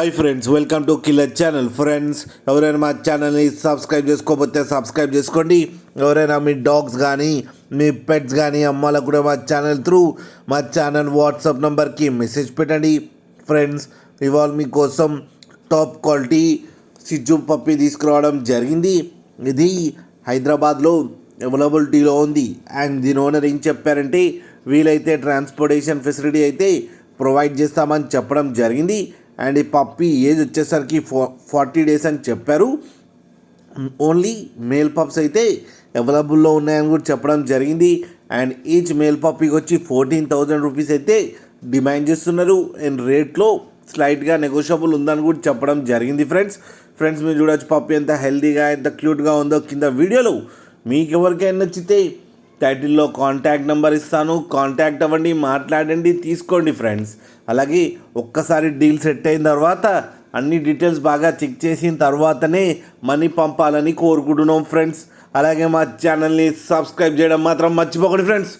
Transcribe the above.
Hi friends, welcome to killer channel. Friends, ఎవరైనా మా ఛానల్ని సబ్స్క్రైబ్ చేసుకోకపోతే సబ్స్క్రైబ్ చేసుకోండి. ఎవరైనా మీ డాగ్స్ కానీ మీ పెట్స్ కానీ అమ్మాలకు కూడా మా ఛానల్ వాట్సాప్ నెంబర్కి మెసేజ్ పెట్టండి. ఫ్రెండ్స్, ఇవాళ మీకోసం టాప్ క్వాలిటీ సిజ్జు పప్పి తీసుకురావడం జరిగింది. ఇది హైదరాబాద్లో అవైలబిలిటీలో ఉంది. అండ్ దీని ఓనర్ ఏం చెప్పారంటే, వీలైతే ట్రాన్స్పోర్టేషన్ ఫెసిలిటీ అయితే ప్రొవైడ్ చేస్తామని చెప్పడం జరిగింది. అండ్ ఈ పప్పి ఏజ్ వచ్చేసరికి 40 days అని చెప్పారు. ఓన్లీ మేల్ పప్స్ అయితే అవైలబుల్లో ఉన్నాయని కూడా చెప్పడం జరిగింది. అండ్ ఈచ్ మేల్ పప్పీకి వచ్చి 14,000 రూపీస్ అయితే డిమాండ్ చేస్తున్నారు. అండ్ రేట్లో స్లైట్గా నెగోషియబుల్ ఉందని కూడా చెప్పడం జరిగింది. ఫ్రెండ్స్ మీరు చూడవచ్చు పప్పి ఎంత హెల్తీగా ఎంత క్యూట్గా ఉందో. కింద వీడియోలో మీకు ఎవరికైనా నచ్చితే టైటిల్లో కాంటాక్ట్ నెంబర్ ఇస్తాను, కాంటాక్ట్ అవ్వండి, మాట్లాడండి, తీసుకోండి ఫ్రెండ్స్. అలాగే ఒక్కసారి డీల్ సెట్ అయిన తర్వాత అన్ని డీటెయిల్స్ బాగా చెక్ చేసిన తర్వాతనే మనీ పంపాలని కోరుకుంటున్నాం ఫ్రెండ్స్. అలాగే మా ఛానల్ని సబ్స్క్రైబ్ చేయడం మాత్రం మర్చిపోకండి ఫ్రెండ్స్.